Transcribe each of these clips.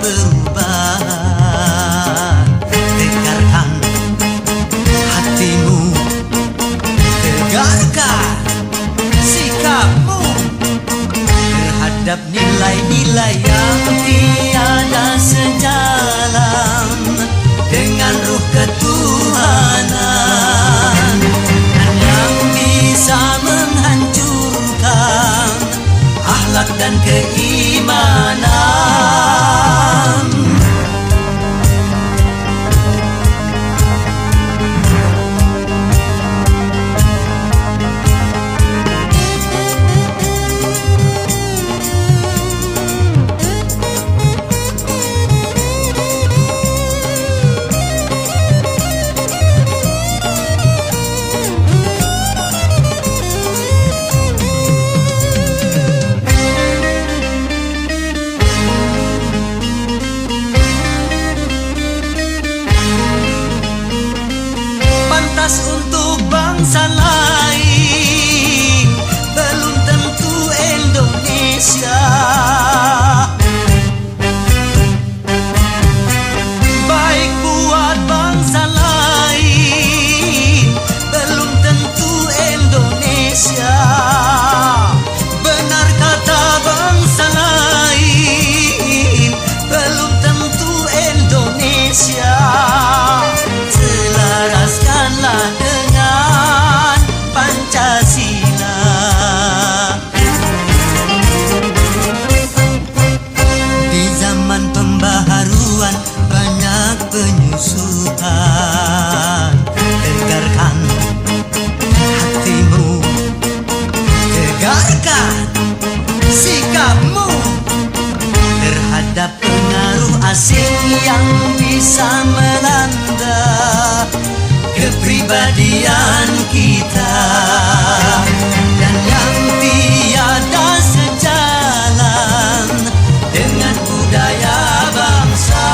perubahan. Tegarkan hatimu, tegarkan sikapmu terhadap nilai-nilai yang tiada sejalan dengan ruh ketuhanan, dan yang bisa menghancurkan akhlak dan keimanan. Untuk bangsa lain belum tentu Indonesia. Baik buat bangsa lain belum tentu Indonesia. Benar kata bangsa lain belum tentu Indonesia. Selaraskanlah dengan Pancasila. Di zaman pembaharuan banyak penyusupan. Tegarkan hatimu, tegarkan sikapmu terhadap pengaruh asing yang bisa melanda kepribadian kita, dan yang tiada sejalan dengan budaya bangsa.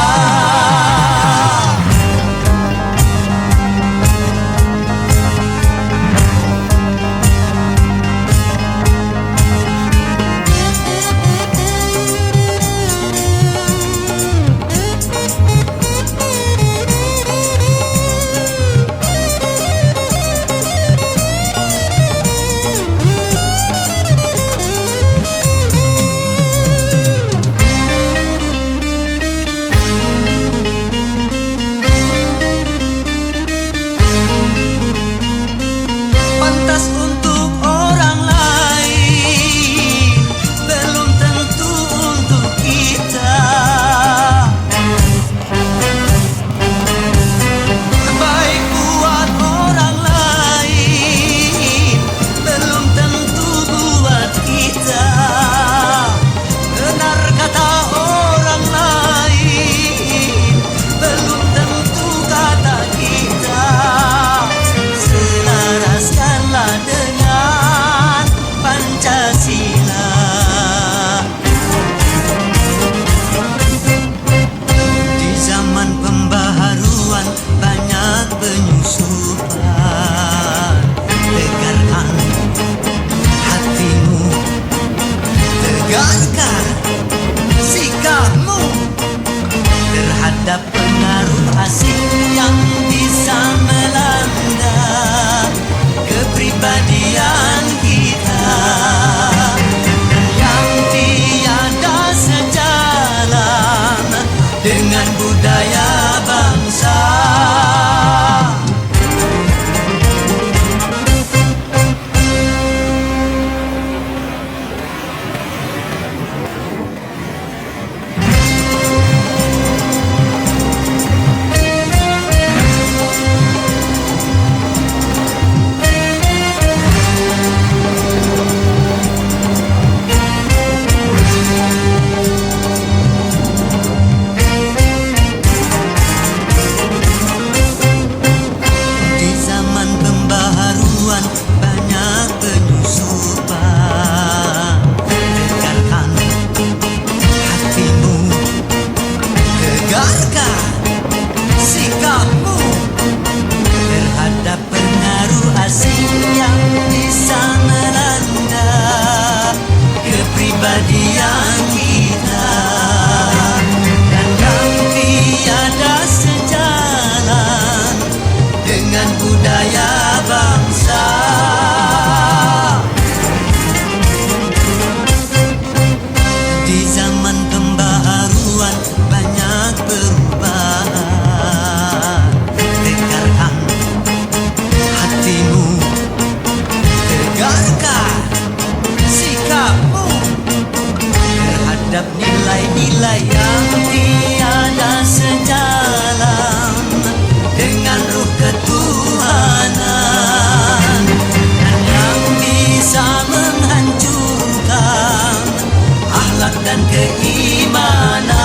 terhadap nilai-nilai yang tiada sejalan dengan ruh ketuhanan, dan yang bisa menghancurkan akhlak dan keimanan.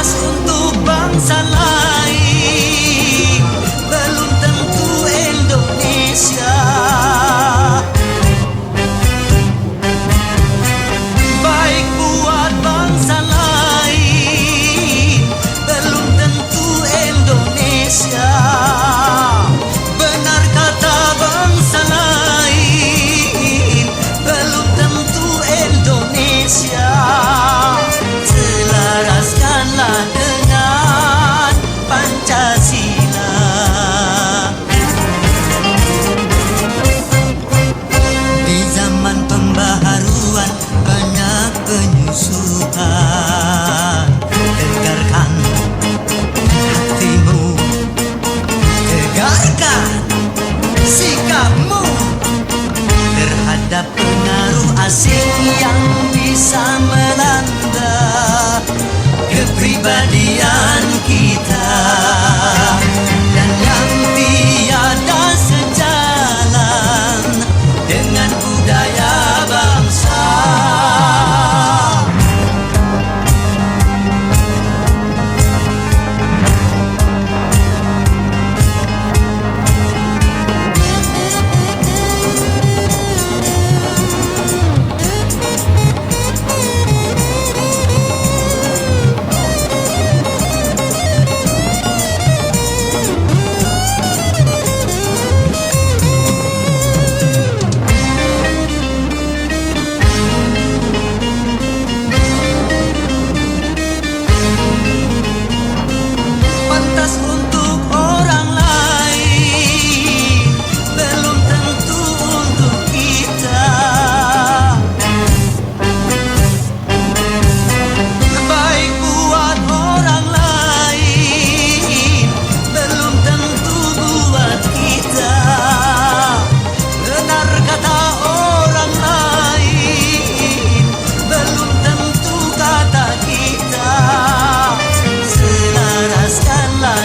Untuk bangsa lain belum tentu Indonesia. Baik buat bangsa lain belum tentu Indonesia. Benar kata bangsa lain belum tentu Indonesia. Selaraskanlah dengan Pancasila. Di zaman pembaharuan banyak penyusupan. Tegarkan hatimu, tegarkan sikapmu terhadap pengaruh asing yang bisa melanda kepribadian kita, dan yang tiada sejalan dengan budaya bangsa.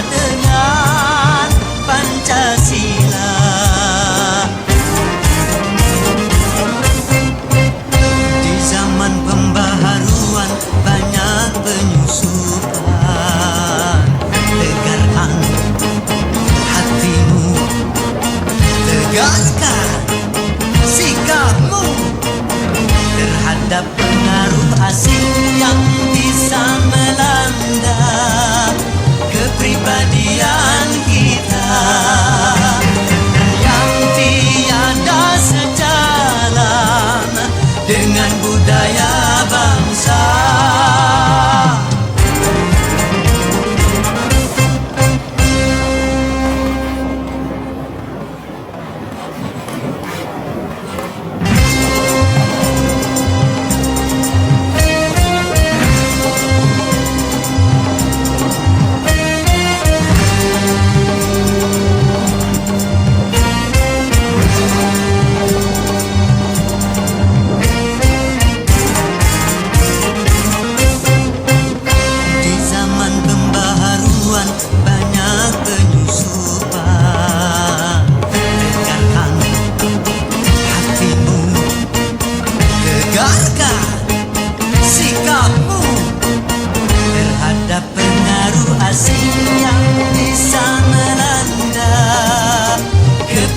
Dengan Pancasila. Di zaman pembaharuan banyak penyusupan. Tegarkan hatimu, tegarkan sikapmu terhadap pengaruh asing yang bisa melanda kepribadian kita, dan yang tiada sejalan dengan budaya bangsa.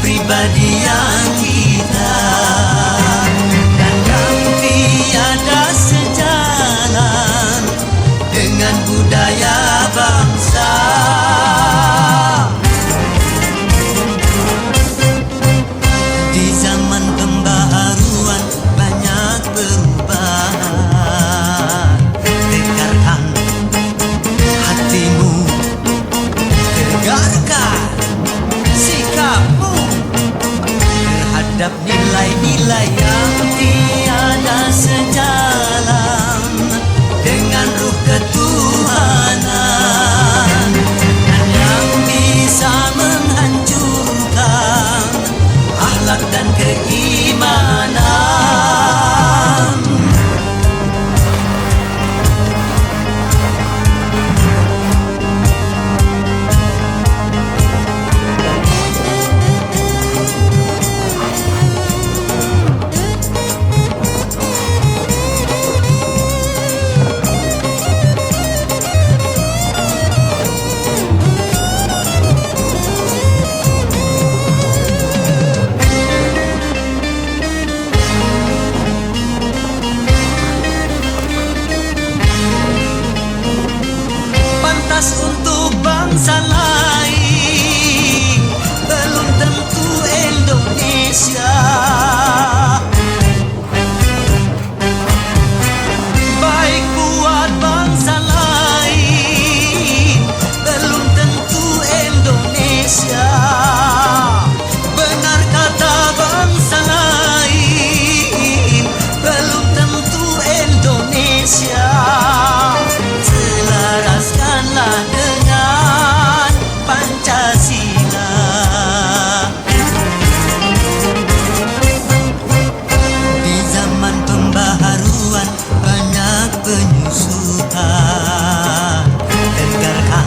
kepribadian kita, dan yang tiada sejalan dengan budaya bangsa. terhadap nilai-nilai yang tiada sejalan dengan ruh ketuhanan, dan yang bisa menghancurkan akhlak dan keimanan. Untuk bangsa lain belum tentu Indonesia. Baik buat bangsa lain belum tentu Indonesia. Benar kata bangsa lain belum tentu Indonesia. Selaraskanlah dengan Pancasila. Di zaman pembaharuan banyak penyusutan. Tegarkan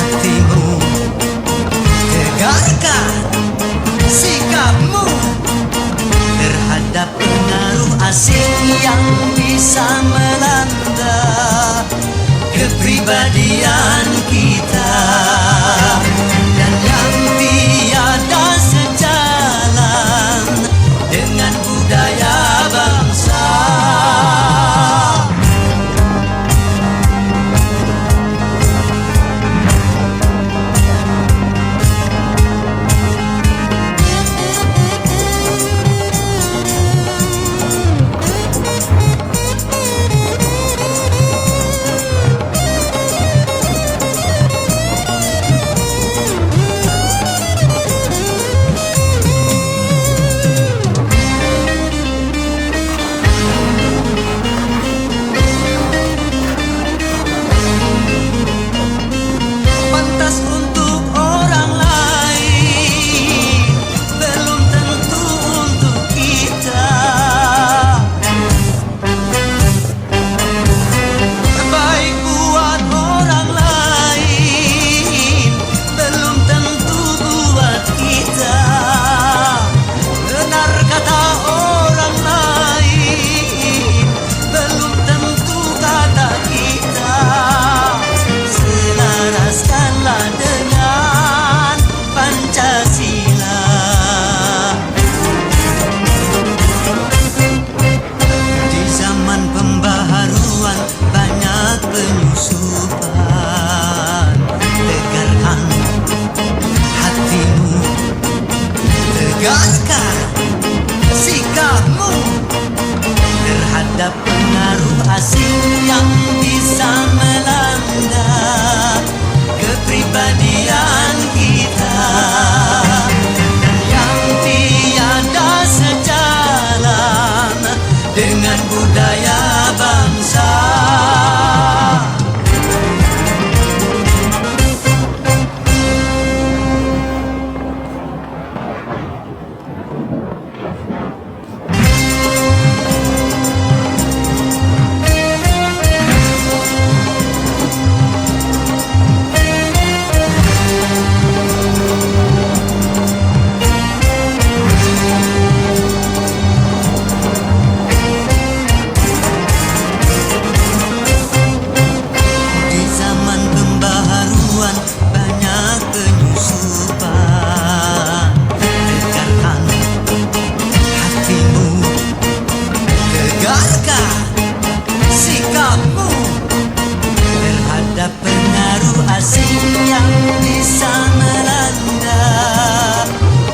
hatimu, tegarkan sikapmu terhadap pengaruh asing yang bisa melanda kepribadian kita, dan yang tiada sejalan dengan budaya bangsa. Tegaskan sikapmu terhadap pengaruh asing yang bisa melanda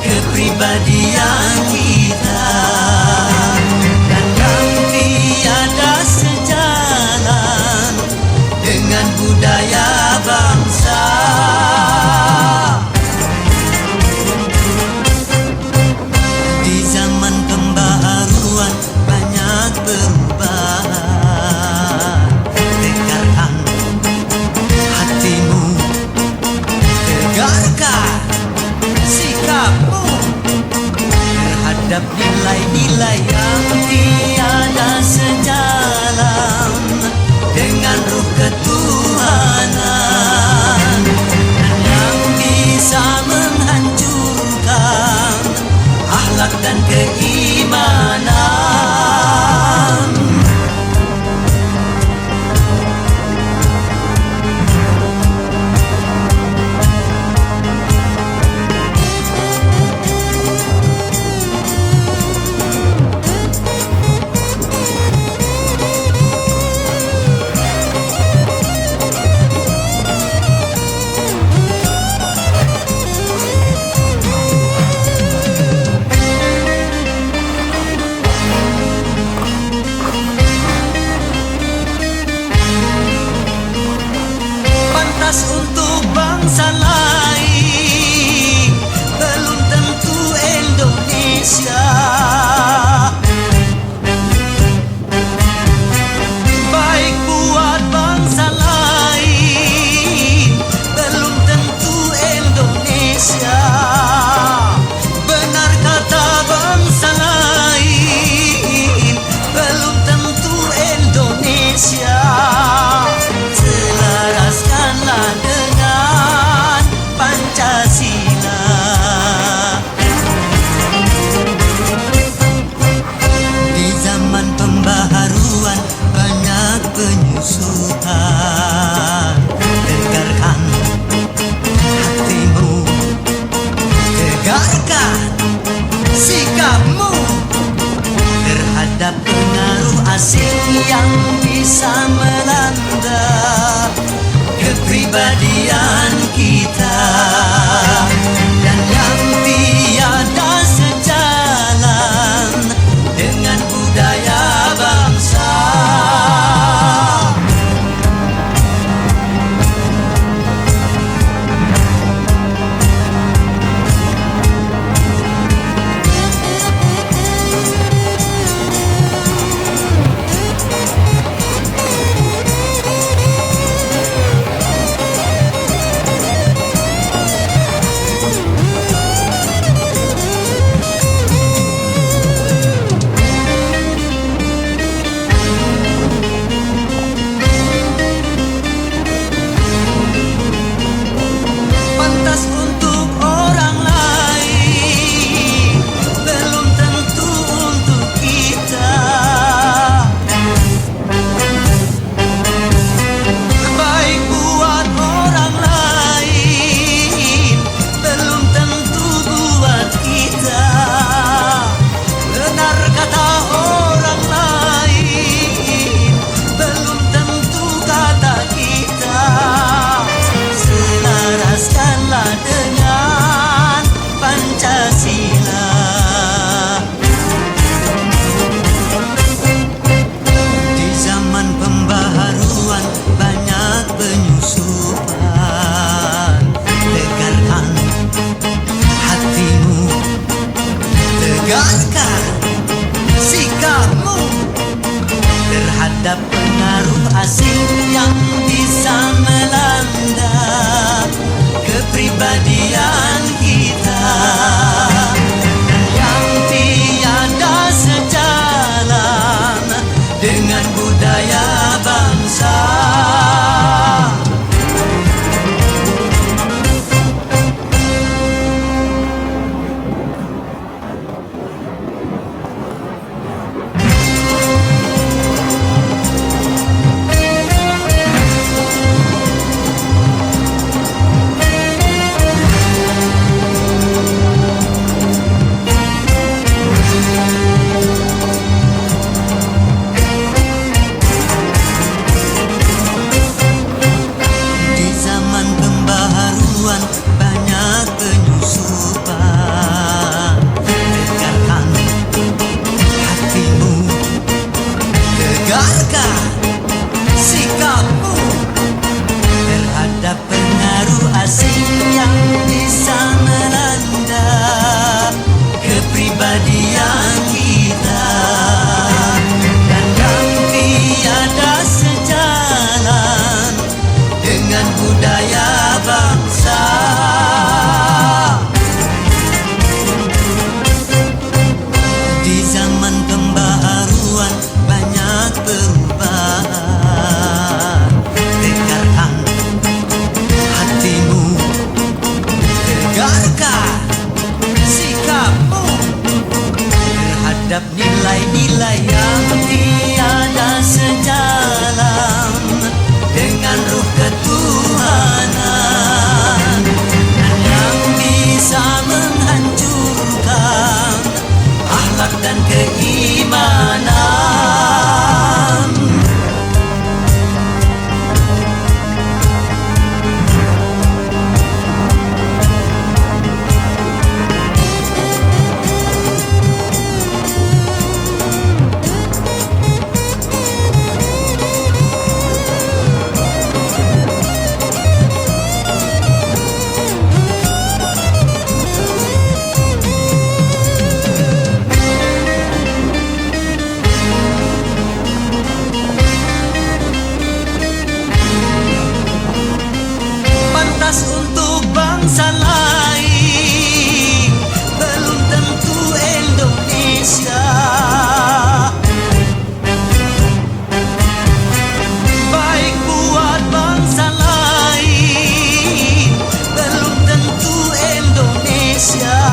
kepribadian kita, dan yang tiada sejalan dengan budaya bangsa. terhadap nilai-nilai yang tiada sejalan dengan ruh ketuhanan, dan yang bisa menghancurkan akhlak dan keimanan. Untuk bangsa lain belum tentu Indonesia. Baik buat bangsa lain belum tentu Indonesia. Benar kata bangsa lain belum tentu Indonesia. Dengan Pancasila, di zaman pembaharuan banyak penyusutan. Dengarkan hatimu, tegarkan sikapmu terhadap pengaruh asing yang bisa melanda kepribadian kita, dan yang tiada sejalan dengan budaya bangsa. terhadap nilai-nilai yang tiada sejalan dengan ruh ketuhanan, dan yang bisa menghancurkan akhlak dan keimanan. Untuk bangsa lain belum tentu Indonesia. Baik buat bangsa lain belum tentu Indonesia.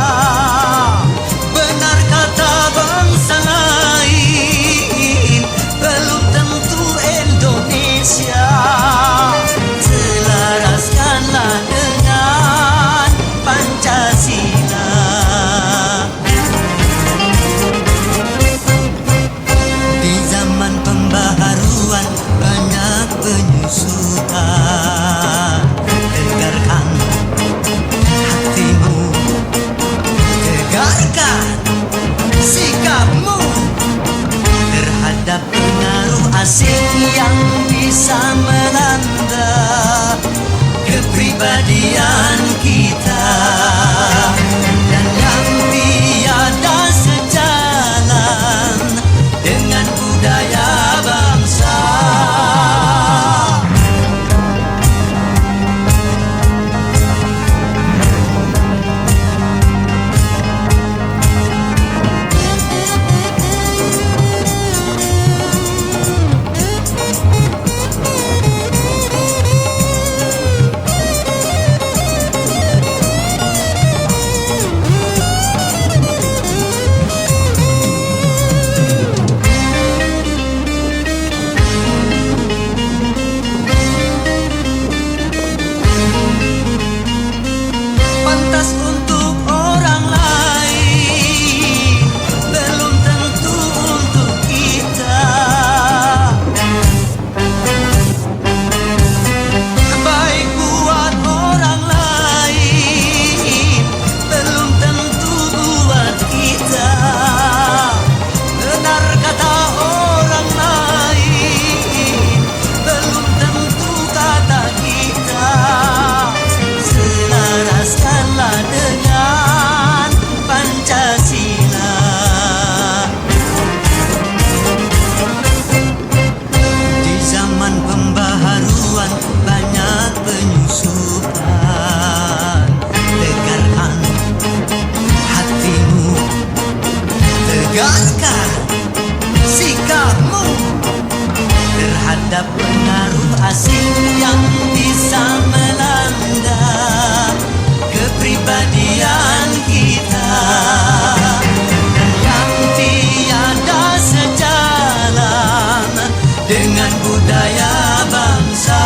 Benar kata bangsa lain belum tentu Indonesia. Selaraskanlah dengan Pancasila. Di zaman pembaharuan banyak penyusutan. Tegarkan hatimu, tegarkan sikapmu terhadap pengaruh asing yang bisa melanda kepribadian kita, dan yang tiada sejalan dengan budaya bangsa. Pantas untuk orang lain belum tentu untuk kita. Baik buat orang lain belum tentu buat kita. Benar kata orang lain belum tentu kata kita. Selaraskanlah dengan Pancasila. Di zaman pembaharuan banyak penyusupan. Tegarkan hatimu, tegarkan sikapmu terhadap pengaruh asing yang bisa melanda kepribadian kita, dan yang tiada sejalan dengan budaya bangsa.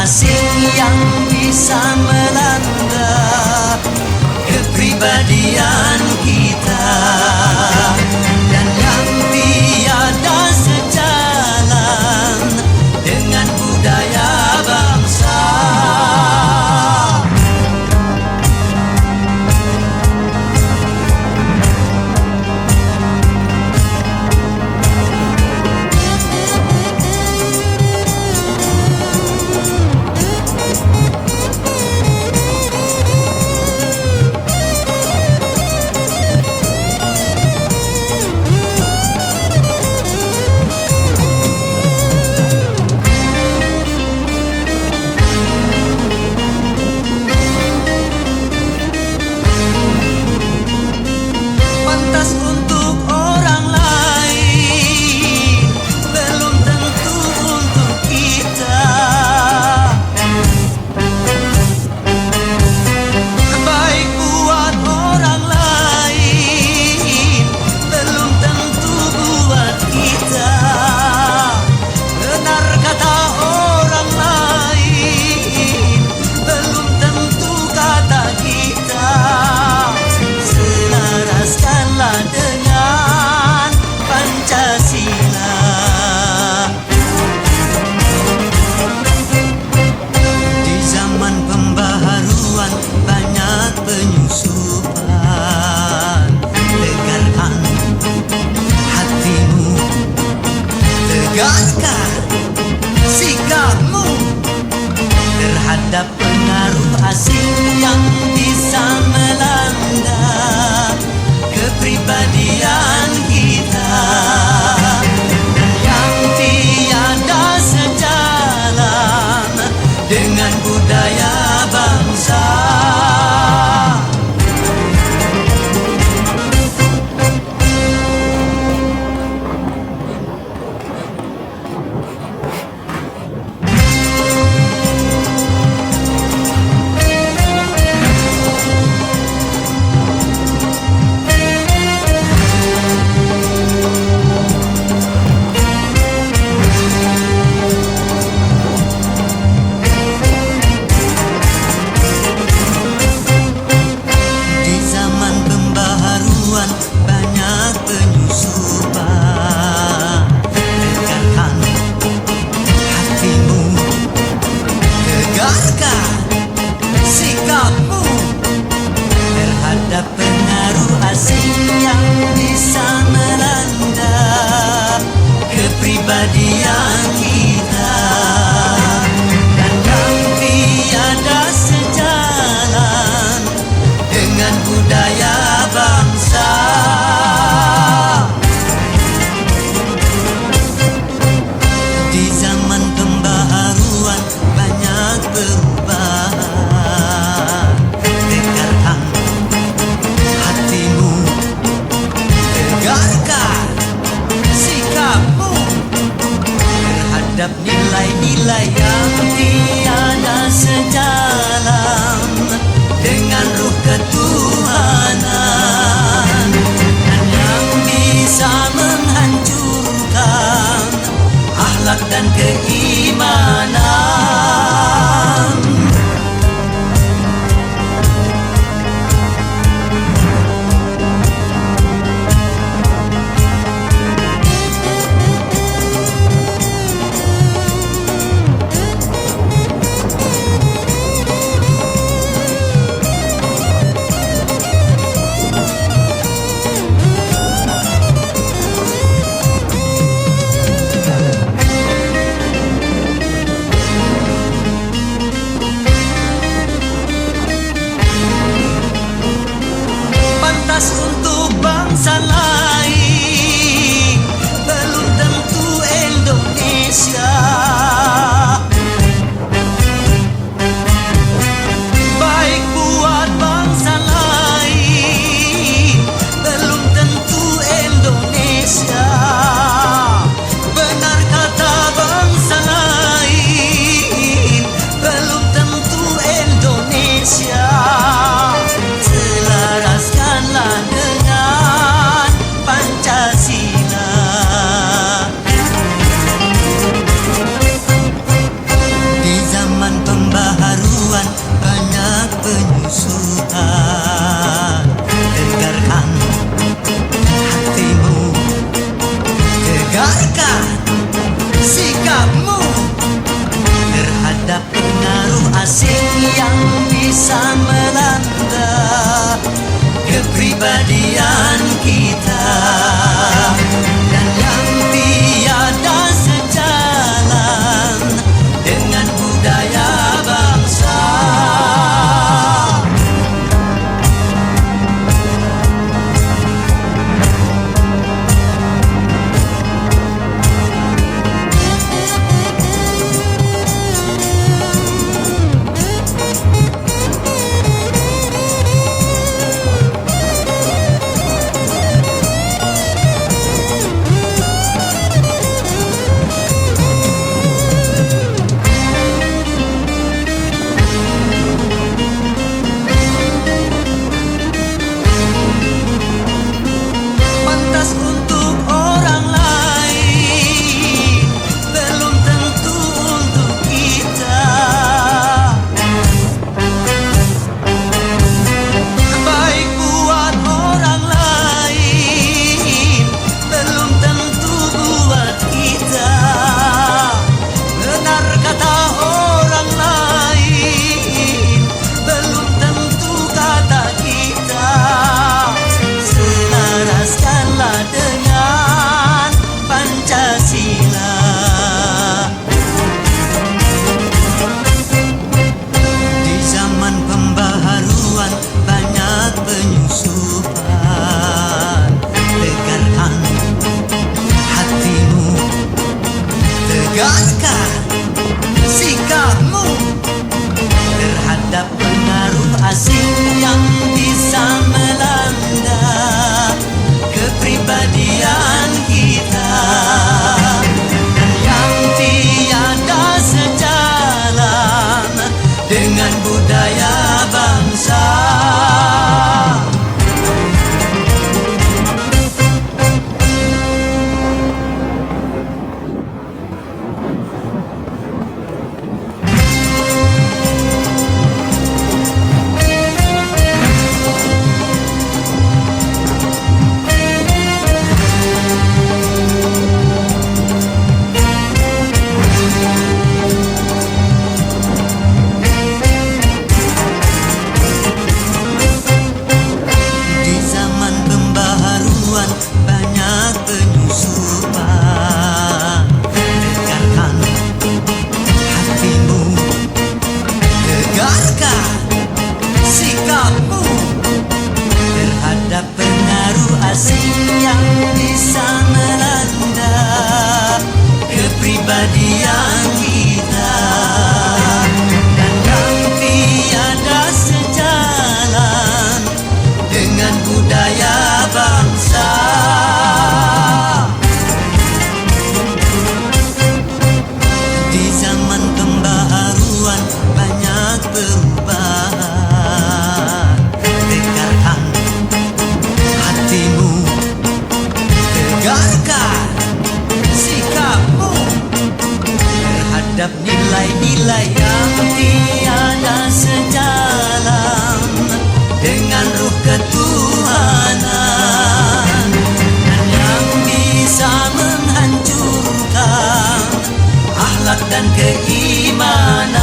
asing yang bisa melanda kepribadian kita, dan yang tiada sejalan dengan budaya bangsa. Pantas untuk orang lain, belum tentu untuk kita. Baik buat orang lain, belum tentu buat kita. Benar kata orang lain, belum tentu kata kita. Selaraskanlah dengan Pancasila. Di zaman pembaharuan banyak penyusupan. Tegarkan hatimu, tegaskan sikapmu terhadap pengaruh asing yang bisa melanda kepribadian kita, dan yang tiada sejalan dengan budaya bangsa. dan keimanan.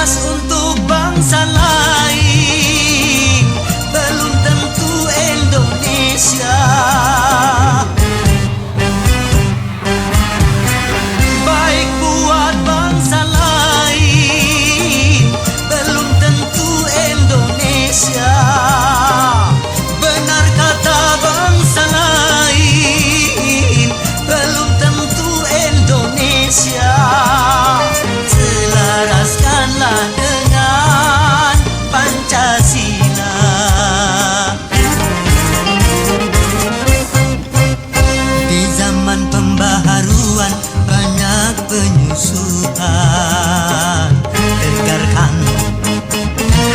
Untuk bangsa lain belum tentu Indonesia. Baik buat bangsa lain belum tentu Indonesia. Benar kata bangsa lain belum tentu Indonesia. Selaraskanlah dengan Pancasila. Di zaman pembaharuan banyak penyusupan. Tegarkan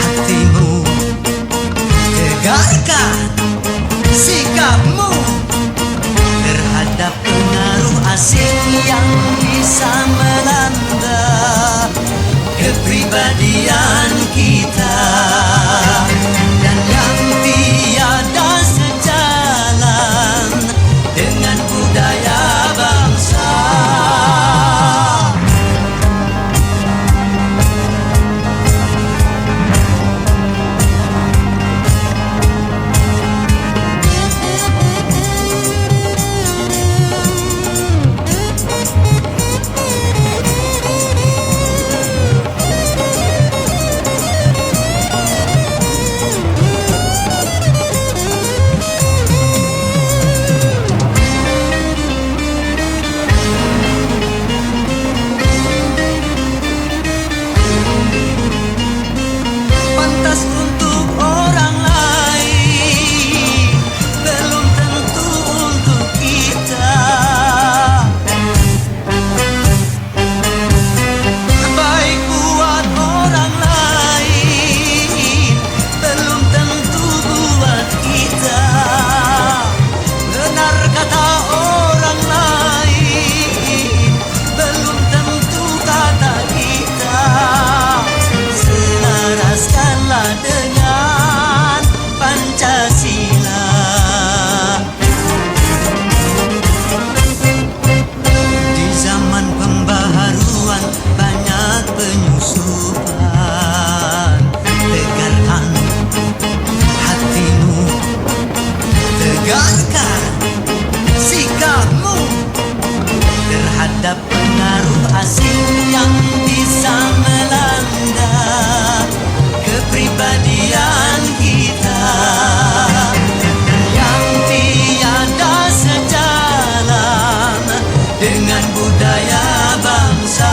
hatimu, tegarkan sikapmu terhadap pengaruh asing yang bisa melanda kepribadian kita dan yang tiada sejalan dengan budaya bangsa. Untuk orang lain belum tentu untuk kita. Baik buat orang lain belum tentu buat kita. Benar kata orang lain belum tentu kata kita. Selaraskanlah dengan Pancasila. Di zaman pembaharuan banyak penyusupan. Tegarkan hatimu, tegarkan sikapmu terhadap pengaruh asing yang bisa melanda kepribadian kita dan yang tiada sejalan dengan budaya bangsa.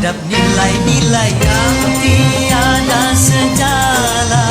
terhadap nilai-nilai yang tiada sejalan.